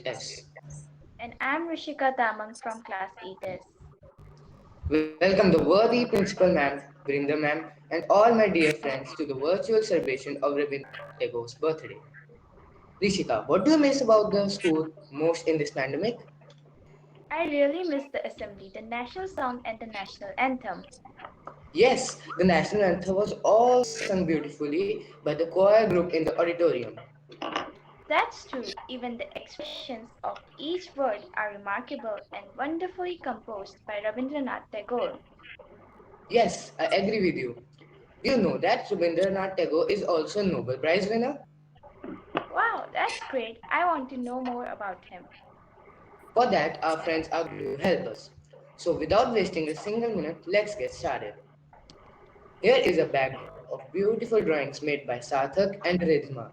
8S. And I'm Rishika Tamang from Class 8S. Welcome the worthy Principal Ma'am, Vrinder Ma'am, and all my dear friends to the virtual celebration of Rabindranath Tagore's birthday. Rishika, what do you miss about the school most in this pandemic? I really miss the assembly, the national song, and the national anthem. Yes, the national anthem was all sung beautifully by the choir group in the auditorium. That's true, even the expressions of each word are remarkable and wonderfully composed by Rabindranath Tagore. Yes, I agree with you. Do you know that Rabindranath Tagore is also a Nobel Prize winner? Wow, that's great. I want to know more about him. For that, our friends are going to help us. So, without wasting a single minute, let's get started. Here is a backdrop of beautiful drawings made by Sarthak and Ridhima.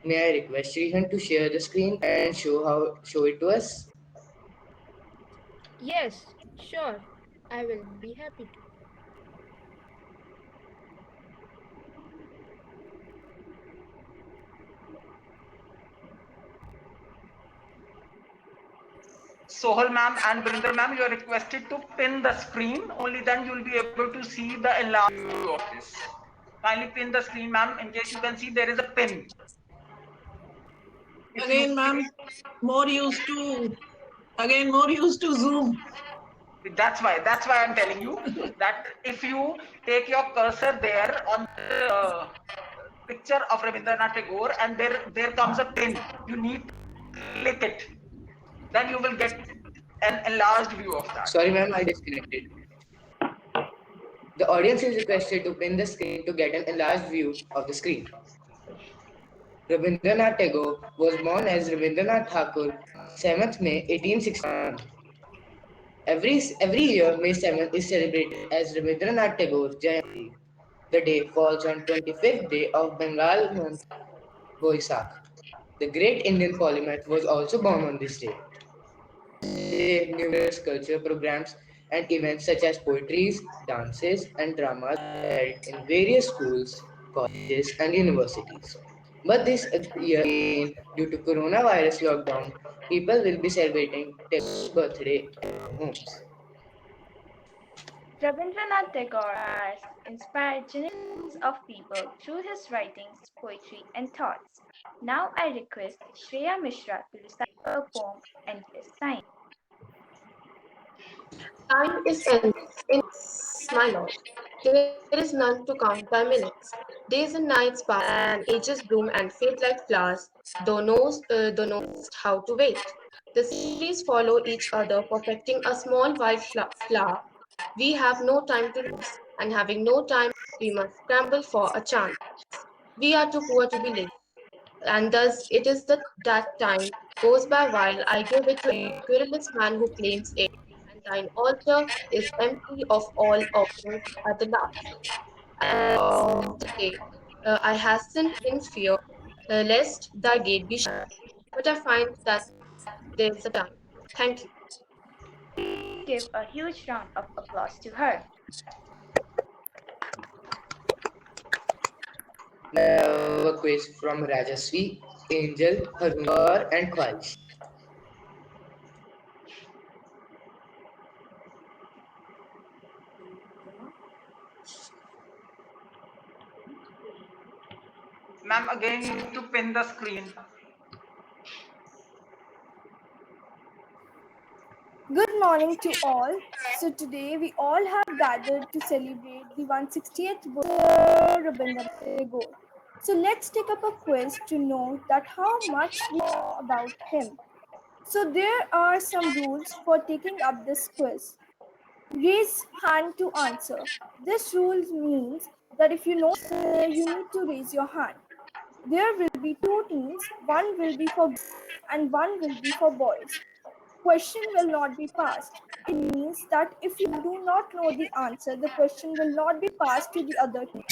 May I request Shrihan to share the screen and show it to us? Yes, sure. I will be happy to. Sohal ma'am and Brinder ma'am, you are requested to pin the screen. Only then you will be able to see the enlarged view of this. Kindly pin the screen, ma'am. In case you can see, there is a pin. If you Again, ma'am, more used to more used to Zoom. that's why I'm telling you that if you take your cursor there on the picture of Rabindranath Tagore and there comes a pin, you need to click it. Then you will get an enlarged view of that. Sorry, ma'am, I disconnected. The audience is requested to pin the screen to get an enlarged view of the screen. Rabindranath Tagore was born as Rabindranath Thakur 7th May 1861. Every year, May 7th is celebrated as Rabindranath Tagore Jayanti. The day falls on 25th day of Bengal month Boisak. The great Indian polymath was also born on this day. Day, numerous cultural programs and events such as poetries, dances, and dramas are held in various schools, colleges, and universities. But this year, again, due to coronavirus lockdown, people will be celebrating Tagore's birthday at their homes. Rabindranath Tagore has inspired generations of people through his writings, poetry, and thoughts. Now I request Shreya Mishra to recite a poem Endless Time. Time is endless, endless, my lord. There is none to count by minutes. Days and nights pass, and ages bloom and fade like flowers, though knowest how to wait. The centuries follow each other, perfecting a small white flower. We have no time to lose, and having no time, we must scramble for a chance. We are too poor to be late, and thus it is that time goes by while I give it to a querulous man who claims it, and thine altar is empty of all offerings at the last. At the end of the day, I hasten in fear, lest thy gate be shut. But I find that there is a time. Thank you. Please give a huge round of applause to her. Now a quiz from Rajaswi, Angel, Harungar, and Khwaish. Ma'am, again you need to pin the screen. Good morning to all. So today we all have gathered to celebrate the 160th birthday of Rabindranath Tagore. So let's take up a quiz to know that how much we know about him. So there are some rules for taking up this quiz. Raise hand to answer. This rule means that if you know you need to raise your hand. There will be two teams, one will be for girls and one will be for boys. Question will not be passed. It means that if you do not know the answer, the question will not be passed to the other team.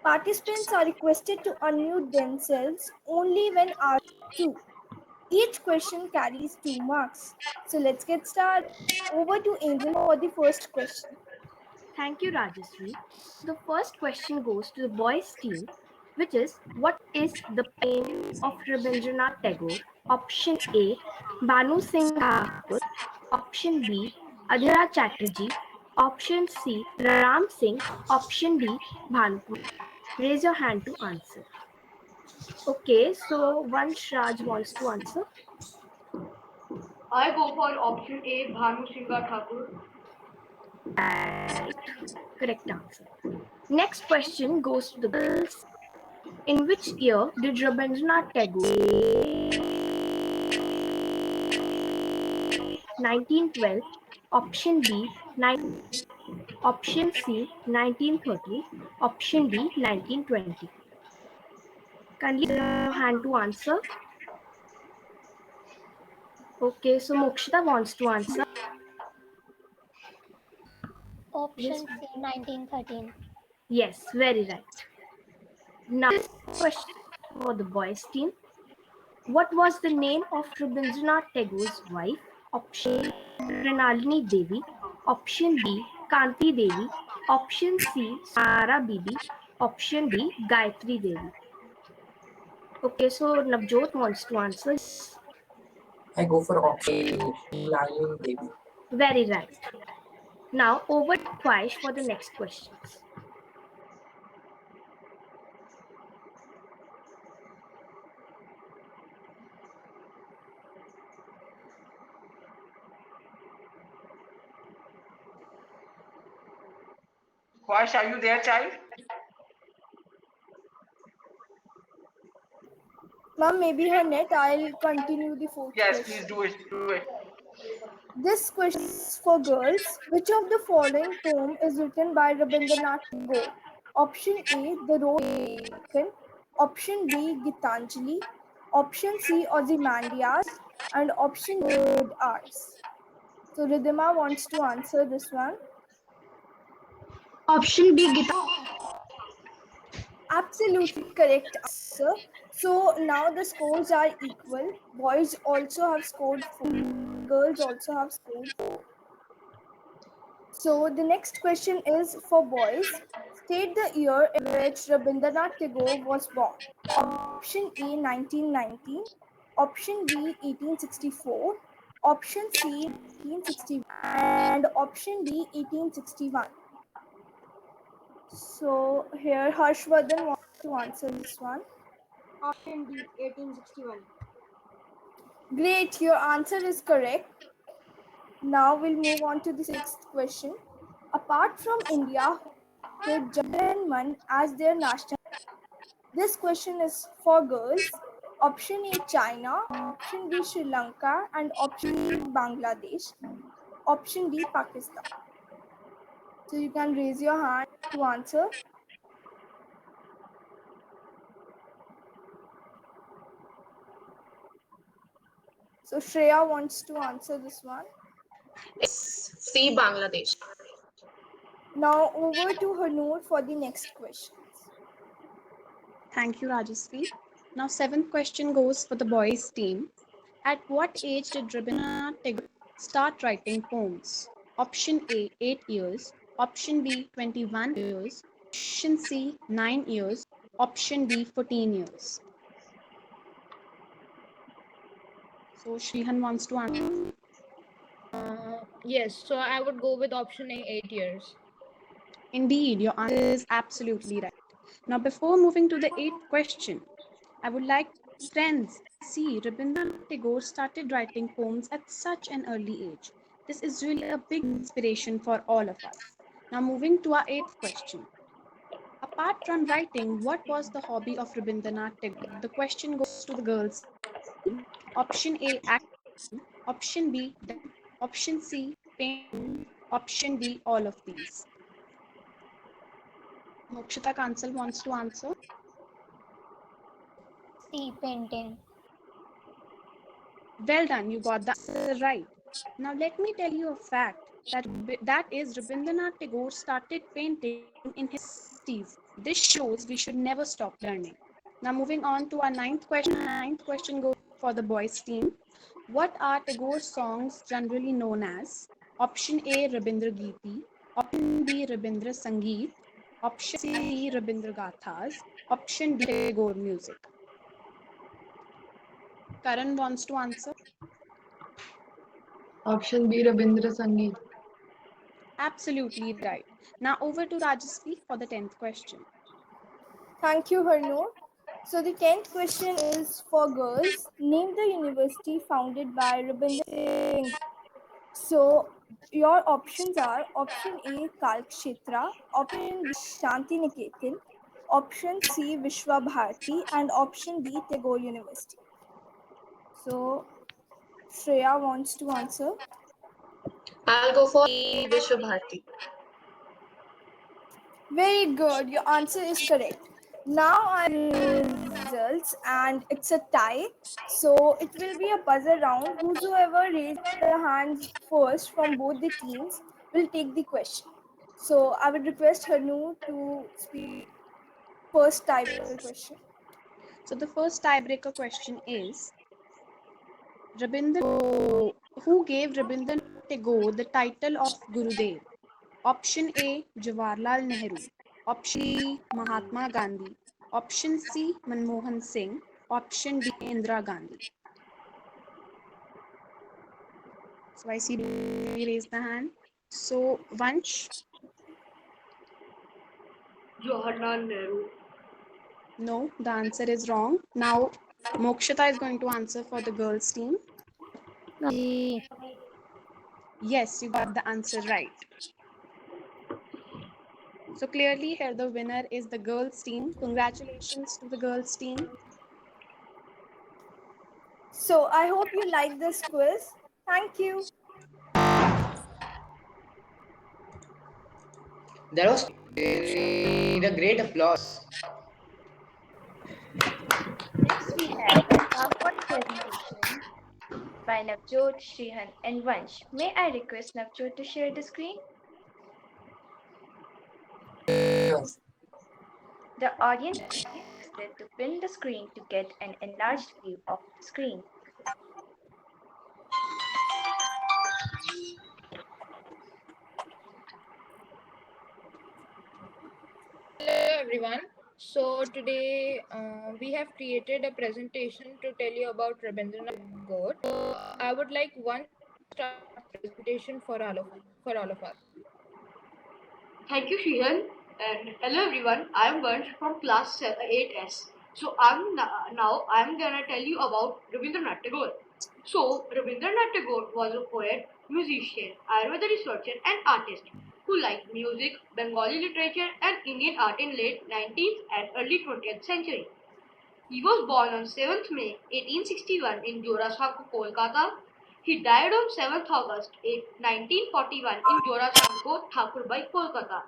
Participants are requested to unmute themselves only when asked to. Each question carries 2 marks. So let's get started. Over to Angel for the first question. Thank you, Rajasri. The first question goes to the boys' team. which is what is the poem of Rabindranath Tagore? Option A, Banu Singh Thakur. Option B, Adhira Chatterjee. Option C, Ram Singh. Option D, Bhanupuri. Raise your hand to answer. Okay, so one Raj wants to answer. I go for option A, Bhanu Singha Thakur. Right. Correct answer. Next question goes to the girls. In which year did Rabindranath Tagore 1912? Option B 19, option C 1913, option D 1920. Kindly raise your hand to answer. Okay, so Mokshita wants to answer. Yes, Option C, 1913. yes, very right. Now, this question for the boys team. What was the name of Rabindranath Tagore's wife? Option A, Pranalini Devi. Option B, Kanti Devi. Option C, Sara Bibi. Option D, Gayatri Devi. Okay, so Navjot wants to answer. I go for option Lalini Devi. Very right. Now over to Kwaish for the next questions. Vash, are you there, child? Ma'am, maybe her net. I'll continue the fourth Yes, question. please do it. Do it. This question is for girls. Which of the following poem is written by Rabindranath Tagore? Option A, The Road Taken. Option B, Gitanjali. Option C, Ozymandias. And option D, Good Hours. So Ridhima wants to answer this one. Option B, Gita. Absolutely correct answer. So now the scores are equal. Boys also have scored 4. Girls also have scored 4. So the next question is for boys. State the year in which Rabindranath Tagore was born. Option A 1919, option B 1864, option C 1861, and option D 1861. So here Harshvardhan wants to answer this one. Option D, 1861. Great, your answer is correct. Now we'll move on to the sixth question. Apart from India, did German as their national? This question is for girls. Option A China, option B Sri Lanka, and option C Bangladesh. Option D Pakistan. So you can raise your hand to answer. So Shreya wants to answer this one. It's C, Bangladesh. Now over to Hanur for the next questions. Thank you, Rajasvi. Now, seventh question goes for the boys' team. At what age did Rabindranath Tagore start writing poems? Option A, 8 years. Option B, 21 years. Option C, 9 years. Option D, 14 years. So, Shrihan wants to answer. Yes, so I would go with option A, 8 years. Indeed, your answer is absolutely right. Now, before moving to the eighth question, I would like friends see Rabindranath Tagore started writing poems at such an early age. This is really a big inspiration for all of us. Now, moving to our eighth question. Apart from writing, what was the hobby of Rabindranath Tagore? The question goes to the girls' team. Option A, acting. Option B, dancing. Option C, painting. Option D, all of these. Mokshita Kansal wants to answer. C, painting. Well done, you got the answer right. Now let me tell you a fact that is Rabindranath Tagore started painting in his 60s. This shows we should never stop learning. Now moving on to our ninth question. Ninth question goes for the boys team. What are Tagore's songs generally known as? Option A, Rabindra Geeti. Option B, Rabindra Sangeet. Option C, Rabindra Gathas. Option B, Tagore music. Karan wants to answer. Option B, Rabindra Sangeet. Absolutely right. Now over to Rajasvi for the 10th question. Thank you, Harnoor. So the 10th question is for girls. Name the university founded by Rabindranath Tagore. So your options are option A Kalkshetra, option B Shanti Niketan, option C Vishwa Bharati, and option D Tagore University. So Shreya wants to answer. I'll go for Vishwa Bharati. Very good. Your answer is correct. Now I results and it's a tie. So it will be a buzzer round. Whosoever raises their hands first from both the teams will take the question. So I would request Hanu to speak first tiebreaker question. So the first tiebreaker question is who gave Rabindranath Tagore the title of Gurudev? Option A, Jawaharlal Nehru. Option B, Mahatma Gandhi. Option C, Manmohan Singh. Option D, Indira Gandhi. So I see you raise the hand. So Vansh, Jawaharlal Nehru. no, the answer is wrong. Now Mokshita is going to answer for the girls team. Yes, you got the answer right. So clearly here the winner is the girls team. Congratulations to the girls team. So I hope you like this quiz. Thank you. That was need a great applause. Next, we have a PowerPoint presentation by Navjot, Shrihan, and Vansh. May I request Navjot to share the screen? Yes. The audience is requested to pin the screen to get an enlarged view of the screen. Hello everyone. So today we have created a presentation to tell you about Rabindranath Tagore. So I would like one to start the presentation for all of us. Thank you, Shihan. And hello, everyone. I'm Vansh from class 8S. So I'm gonna tell you about Rabindranath Tagore. So Rabindranath Tagore was a poet, musician, Ayurveda researcher, and artist who liked music, Bengali literature, and Indian art in late 19th and early 20th century. He was born on 7th May 1861 in Jorasanko, Kolkata. He died on 7th August 1941 in Jorasanko, Thakurbai, Kolkata.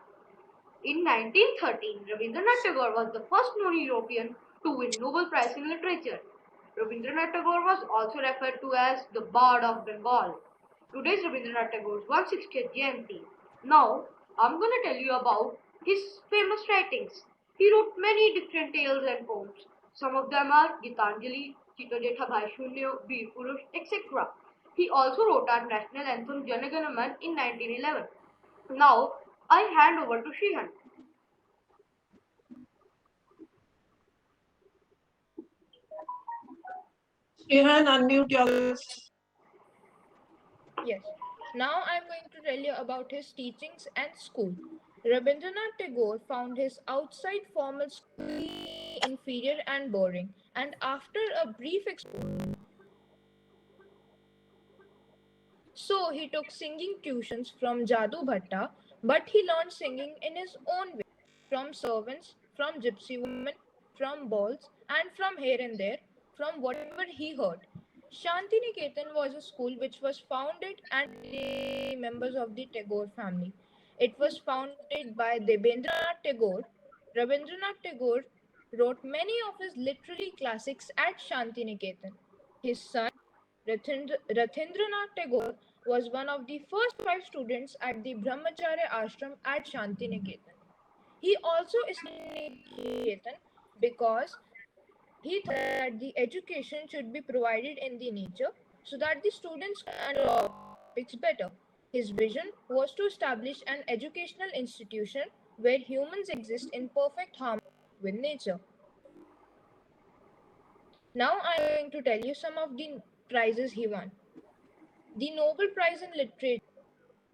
In 1913, Rabindranath Tagore was the first non-European to win Nobel Prize in Literature. Rabindranath Tagore was also referred to as the Bard of Bengal. Today is Rabindranath Tagore's 160th Jayanti. Now, I'm going to tell you about his famous writings. He wrote many different tales and poems. Some of them are Gitanjali, Chitajetha Bhaishunyo, Bir Purush, etc. He also wrote our national anthem Janaganaman in 1911. Now, I hand over to Shihan. Shihan, unmute yourself. Yes. Now I'm going to tell you about his teachings and school. Rabindranath Tagore found his outside formal school inferior and boring, and after a brief exposure, so he took singing tuitions from Jadu Bhatta, but he learned singing in his own way, from servants, from gypsy women, from balls, and from here and there, from whatever he heard. Shantiniketan was a school which was founded and members of the Tagore family. It was founded by Rabindranath Tagore. Rabindranath Tagore wrote many of his literary classics at Shantiniketan. His son Rathindranath Tagore was one of the first 5 students at the Brahmacharya ashram at Shantiniketan. He also established Shantiniketan because he thought that the education should be provided in the nature so that the students can learn topics better. His vision was to establish an educational institution where humans exist in perfect harmony with nature. Now I'm going to tell you some of the prizes he won. The Nobel Prize in Literature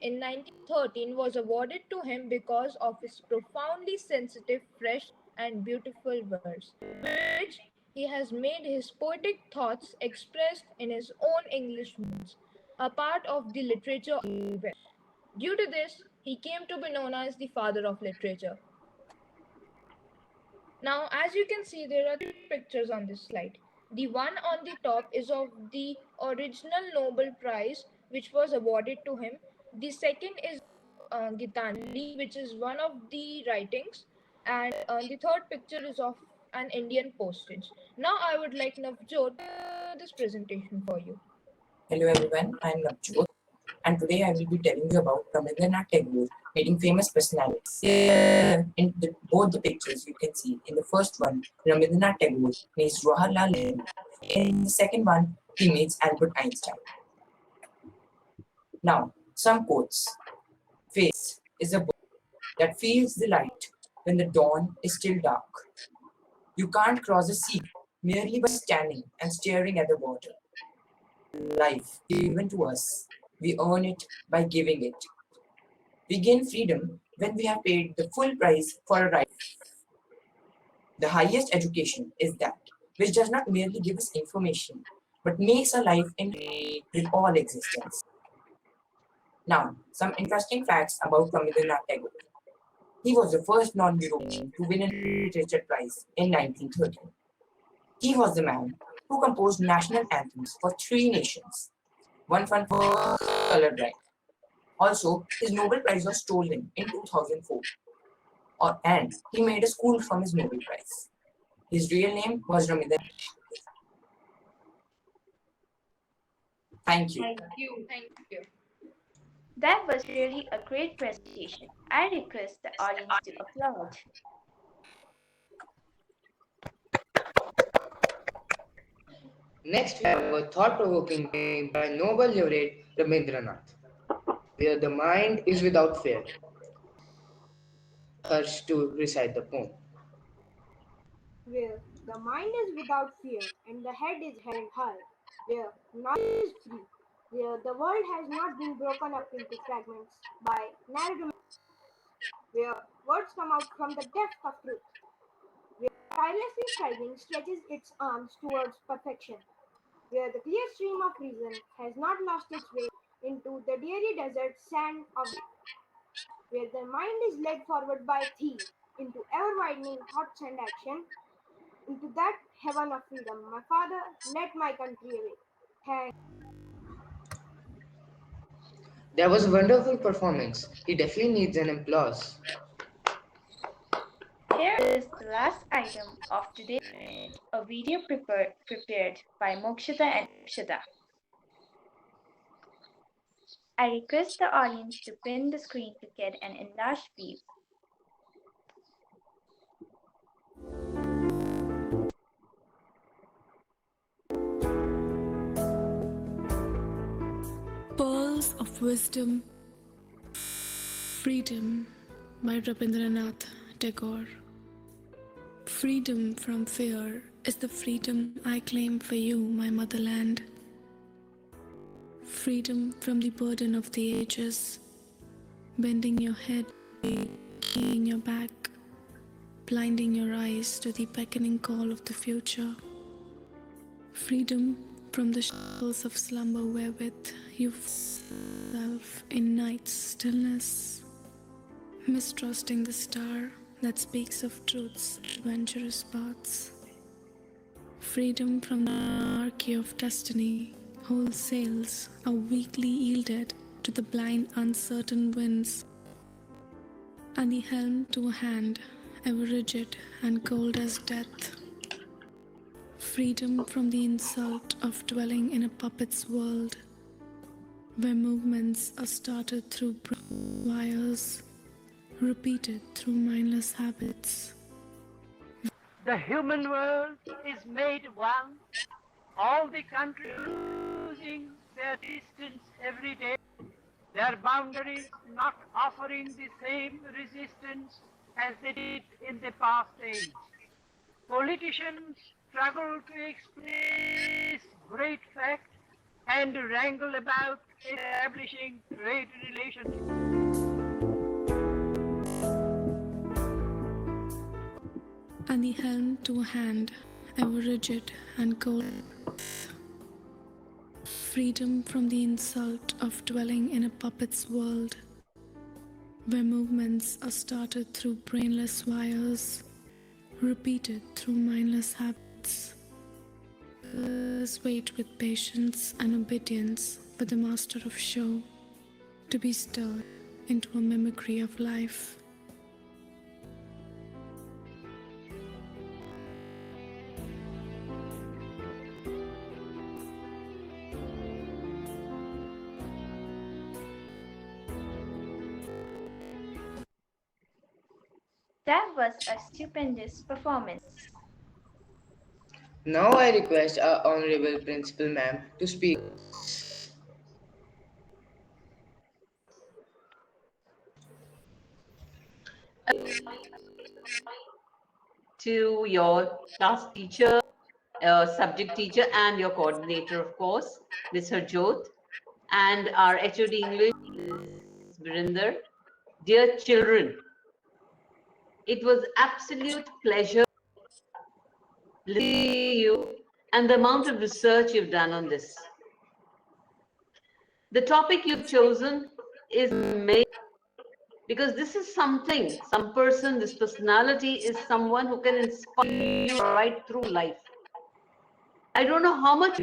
in 1913 was awarded to him because of his profoundly sensitive, fresh, and beautiful verse, which he has made his poetic thoughts expressed in his own English words, a part of the literature of the West. Due to this, he came to be known as the father of literature. Now, as you can see, there are three pictures on this slide. The one on the top is of the original Nobel Prize, which was awarded to him. The second is Gitanjali, which is one of the writings, and the third picture is of an Indian postage. Now, I would like Navjot to do this presentation for you. Hello everyone, I am Navjot, and today I will be telling you about Rabindernath Tagore meeting famous personalities. Here in both the pictures you can see, in the first one, Rabindranath Tagore meets Jawaharlal Nehru. In the second one, he meets Albert Einstein. Now, some quotes. Face is a book that feels the light when the dawn is still dark. You can't cross a sea merely by standing and staring at the water. Life given to us, we earn it by giving it. We gain freedom when we have paid the full price for a right. The highest education is that which does not merely give us information, but makes our life in harmony with all existence. Now, some interesting facts about Rabindranath Tagore. He was the first non-European to win a literature prize in 1913. He was the man who composed national anthems for three nations, one for colored right. Also, his Nobel Prize was stolen in 2004, and he made a school from his Nobel Prize. His real name was Rabindranath. Thank you. Thank you. That was really a great presentation. I request the audience to applaud. Next, we have a thought-provoking poem by Nobel laureate Rabindranath, where the mind is without fear. Hers to recite the poem. Where the mind is without fear and the head is held high, where knowledge is free, where the world has not been broken up into fragments by narrow where words come out from the depth of truth, where tirelessly striving stretches its arms towards perfection, where the clear stream of reason has not lost its way into the dreary desert sand of where the mind is led forward by thee into ever widening thoughts and action, into that heaven of freedom. My father, let my country away. Thank That was a wonderful performance. He definitely needs an applause. Here is the last item of today's event, a video prepared by Mokshita and Upshita. I request the audience to pin the screen to get an enlarged view. Pearls of Wisdom, Freedom by Rabindranath Tagore. Freedom from fear is the freedom I claim for you, my motherland. Freedom from the burden of the ages, bending your head, keying your back, blinding your eyes to the beckoning call of the future. Freedom from the shackles of slumber wherewith you yourself in night's stillness, mistrusting the star that speaks of truth's adventurous paths. Freedom from the anarchy of destiny, whole sails are weakly yielded to the blind uncertain winds, and the helm to a hand ever rigid and cold as death. Freedom from the insult of dwelling in a puppet's world, where movements are started through wires, repeated through mindless habits. The human world is made one, all the countries losing their distance every day, their boundaries not offering the same resistance as they did in the past age. Politicians struggle to explain this great fact and wrangle about establishing trade relations. And the helm to a hand, ever rigid and cold. Freedom from the insult of dwelling in a puppet's world, where movements are started through brainless wires, repeated through mindless habits. Let's wait with patience and obedience for the master of show to be stirred into a mimicry of life. That was a stupendous performance. Now I request our Honorable Principal Ma'am to speak. To your class teacher, subject teacher, and your coordinator, of course, Ms. Harjot, and our HOD English, Ms. Virinder. Dear children, it was absolute pleasure listening to you and the amount of research you've done on this. The topic you've chosen is amazing because this is something, some person, this personality is someone who can inspire you right through life. I don't know how much,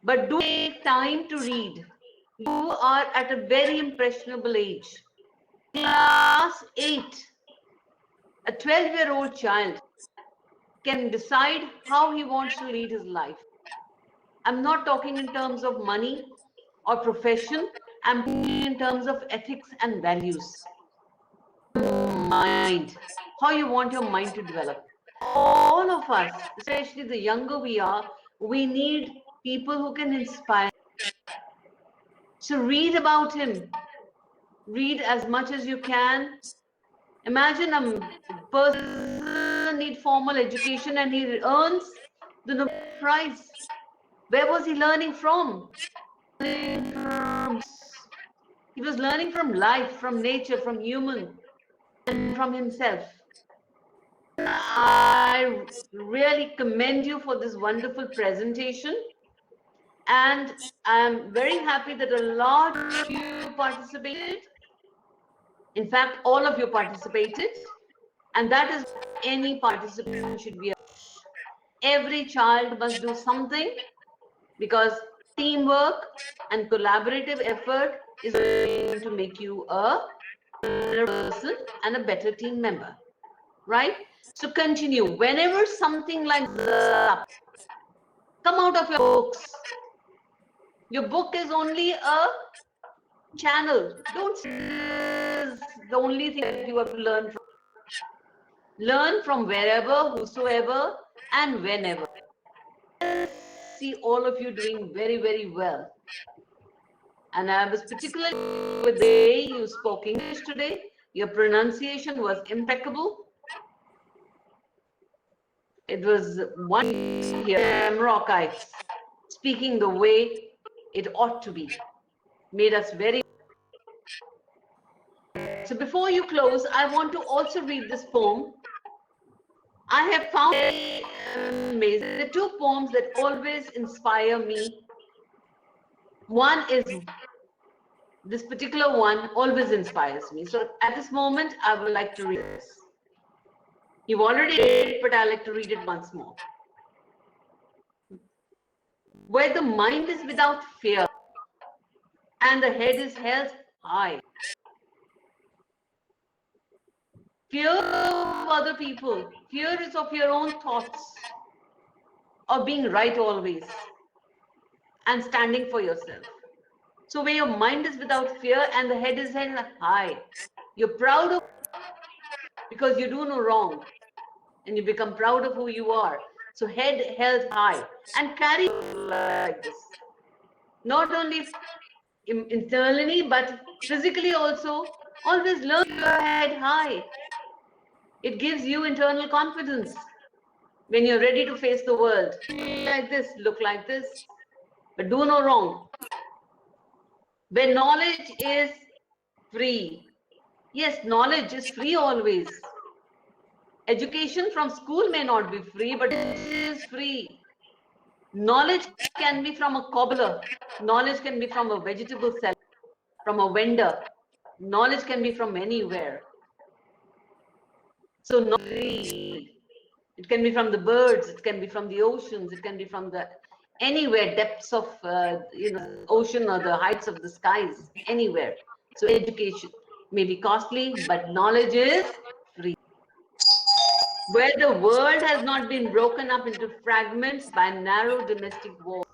but do take time to read. You are at a very impressionable age. Class 8, a 12-year-old child can decide how he wants to lead his life. I'm not talking in terms of money or profession. I'm talking in terms of ethics and values. Mind, how you want your mind to develop. All of us, especially the younger we are, we need people who can inspire. So read about him. Read as much as you can. Imagine a person need formal education and he earns the Nobel Prize. Where was he learning from? He was learning from life, from nature, from human, and from himself. I really commend you for this wonderful presentation. And I'm very happy that a lot of you participated. In fact, all of you participated. And that is what any participation should be. Every child must do something because teamwork and collaborative effort is going to make you a better person and a better team member, right? So continue. Whenever something like this up, come out of your books. Your book is only a channel. Don't say this is the only thing that you have to learn from. Learn from wherever, whosoever, and whenever. See all of you doing very, very well. And I was particularly with the way you spoke English today. Your pronunciation was impeccable. It was one here, Shemrokites, speaking the way it ought to be. Made us very. So before you close, I want to also read this poem. I have found it amazing. The two poems that always inspire me. One is this particular one always inspires me. So at this moment, I would like to read this. You've already read it, but I like to read it once more. Where the mind is without fear and the head is held high. Fear of other people. Fear is of your own thoughts, of being right always, and standing for yourself. So where your mind is without fear and the head is held high, you're proud of because you do no wrong, and you become proud of who you are. So head held high and carry like this. Not only internally, but physically also. Always learn your head high. It gives you internal confidence when you're ready to face the world. Like this, look like this, but do no wrong. When knowledge is free, yes, knowledge is free always. Education from school may not be free, but it is free. Knowledge can be from a cobbler. Knowledge can be from a vegetable seller, from a vendor. Knowledge can be from anywhere. So knowledge, it can be from the birds, it can be from the oceans, it can be from the anywhere depths of ocean or the heights of the skies, anywhere. So education may be costly, but knowledge is free. Where the world has not been broken up into fragments by narrow domestic walls,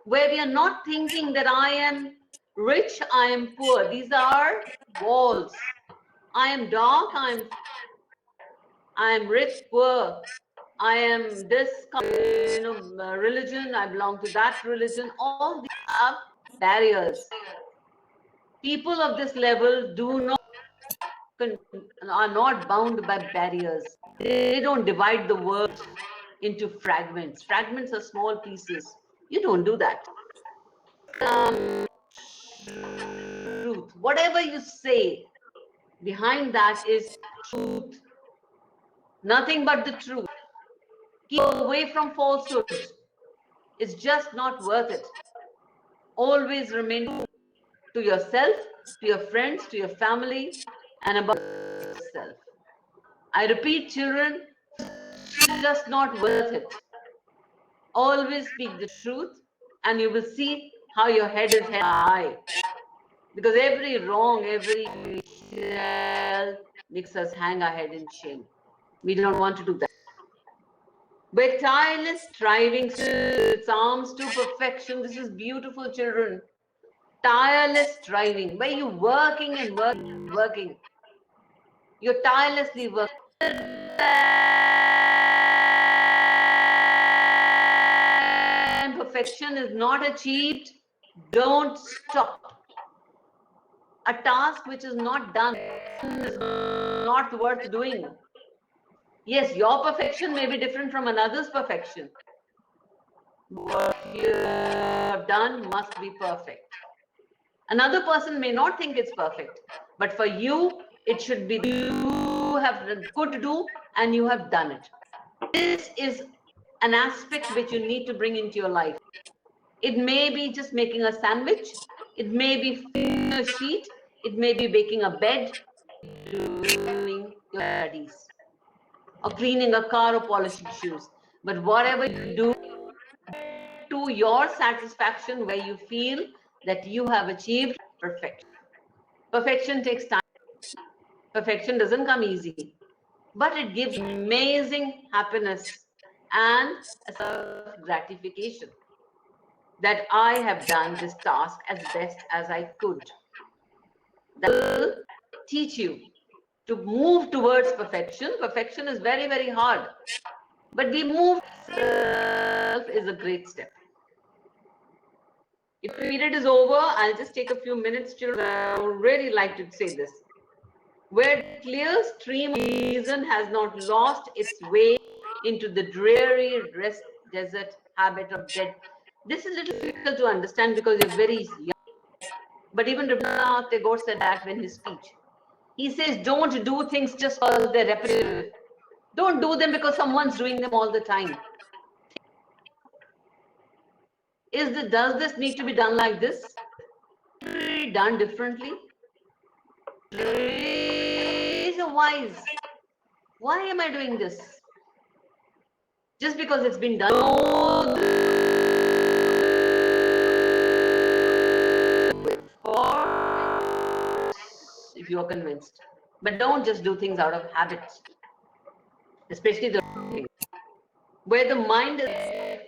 where we are not thinking that I am rich, I am poor. These are walls. I am dark, I am rich, poor. I am this religion, I belong to that religion. All these are barriers. People of this level are not bound by barriers. They don't divide the world into fragments. Fragments are small pieces. You don't do that. Truth. Whatever you say, behind that is truth. Nothing but the truth. Keep away from falsehoods. It's just not worth it. Always remain to yourself, to your friends, to your family, and above yourself. I repeat, children, just not worth it. Always speak the truth, and you will see how your head is held high. Because every wrong, every makes us hang our head in shame. We don't want to do that. But tireless striving its arms to perfection. This is beautiful, children. Tireless striving, where you working and working and working. You're tirelessly working. And perfection is not achieved, don't stop. A task which is not done is not worth doing. Yes, your perfection may be different from another's perfection. What you have done must be perfect. Another person may not think it's perfect, but for you, it should be you have could do and you have done it. This is an aspect which you need to bring into your life. It may be just making a sandwich, it may be filling a sheet, it may be baking a bed, doing your studies, or cleaning a car or polishing shoes. But whatever you do to your satisfaction, where you feel that you have achieved perfection. Perfection takes time. Perfection doesn't come easy, but it gives amazing happiness and a self gratification that I have done this task as best as I could. That will teach you to move towards perfection. Perfection is very, very hard, but we move itself is a great step. If the period is over, I'll just take a few minutes, children. I would really like to say this. Where the clear stream of reason has not lost its way into the dreary rest desert habit of dead. This is a little difficult to understand because you're very young. But even Rabindernath Tagore said that in his speech. He says, don't do things just because they're repetitive. Don't do them because someone's doing them all the time. Does this need to be done like this? Be done differently? So why am I doing this? Just because it's been done. No, if you are convinced. But don't just do things out of habit, especially the things. Where the mind is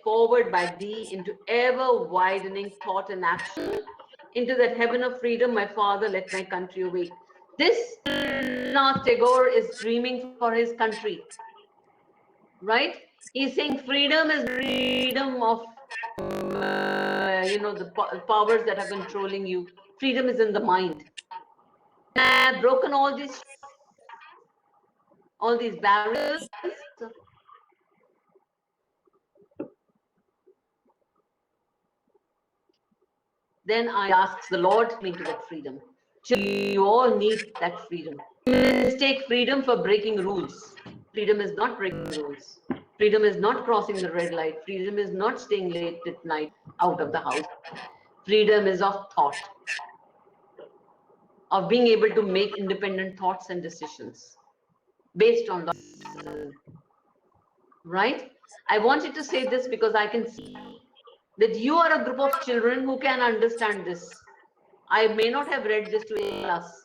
forward by thee into ever widening thought and action, into that heaven of freedom, my father, let my country awake. This Rabindranath Tagore is dreaming for his country, right? He's saying freedom is freedom of the powers that are controlling you. Freedom is in the mind. And I've broken all these all these barriers. Then I asked the Lord into that freedom. You all need that freedom. You mistake freedom for breaking rules. Freedom is not breaking rules. Freedom is not crossing the red light. Freedom is not staying late at night out of the house. Freedom is of thought, of being able to make independent thoughts and decisions based on logic. Right? I wanted to say this because I can see that you are a group of children who can understand this. I may not have read this to a class,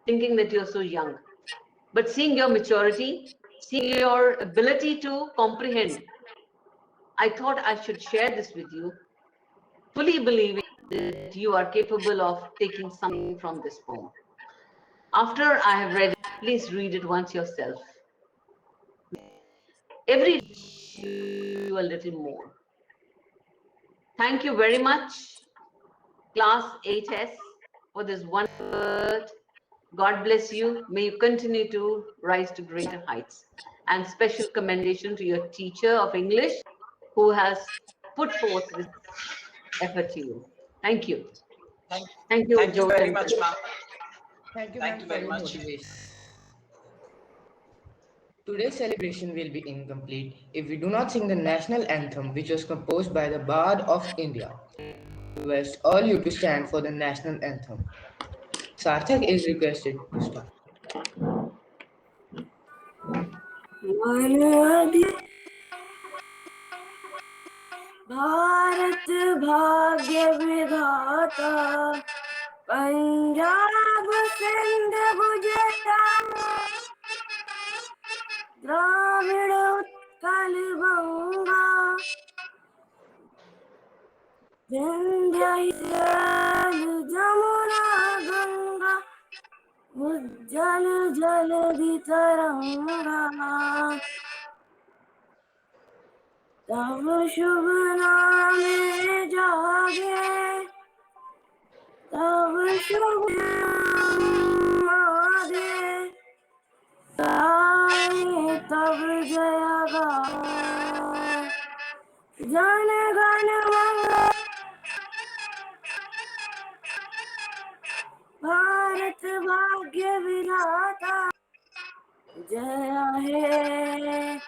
thinking that you're so young. But seeing your maturity, seeing your ability to comprehend, I thought I should share this with you, fully believing that you are capable of taking something from this poem. After I have read it, please read it once yourself. Every day, you a little more. Thank you very much, Class 8S, for this wonderful word. God bless you. May you continue to rise to greater heights. And special commendation to your teacher of English who has put forth this effort to you. Thank you. Thank, Thank you, thank you Joseph. very much, ma'am. Thank you, Thank ma'am, you for very your much. motivation. Today's celebration will be incomplete if we do not sing the national anthem, which was composed by the Bard of India. I request all you to stand for the national anthem. Sarthak is requested to start. Bharat भाग्य विधाता पंजाब सिंध गुजरात द्राविड़ उत्कल बंगा विंध्य हिमाचल जमुना गंगा उज्जल जलधि तरंगा तब शुभ नामे जागे तब शुभ नाम आगे साई तब जय गाए जन गण मन भारत भाग्य विधाता जय हे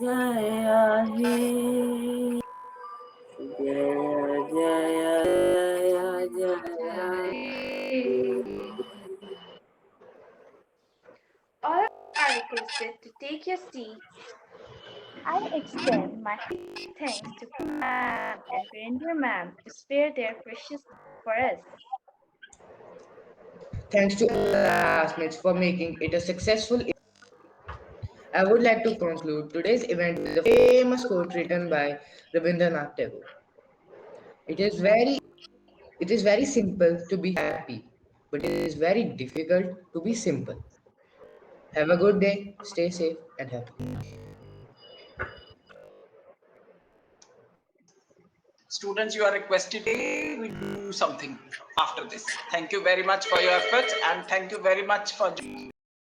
जय हे जय जय जय All are requested to take your seats. I extend my hearty thanks to Ma'am and Virendra Ma'am to spare their precious time for us. Thanks to all our classmates for making it a successful event. I would like to conclude today's event with a famous quote written by Rabindranath Tagore. It is very it is very simple to be happy, but it is very difficult to be simple. Have a good day, stay safe and happy. Students, you are requested to do something after this. Thank you very much for your efforts and thank you very much for joining.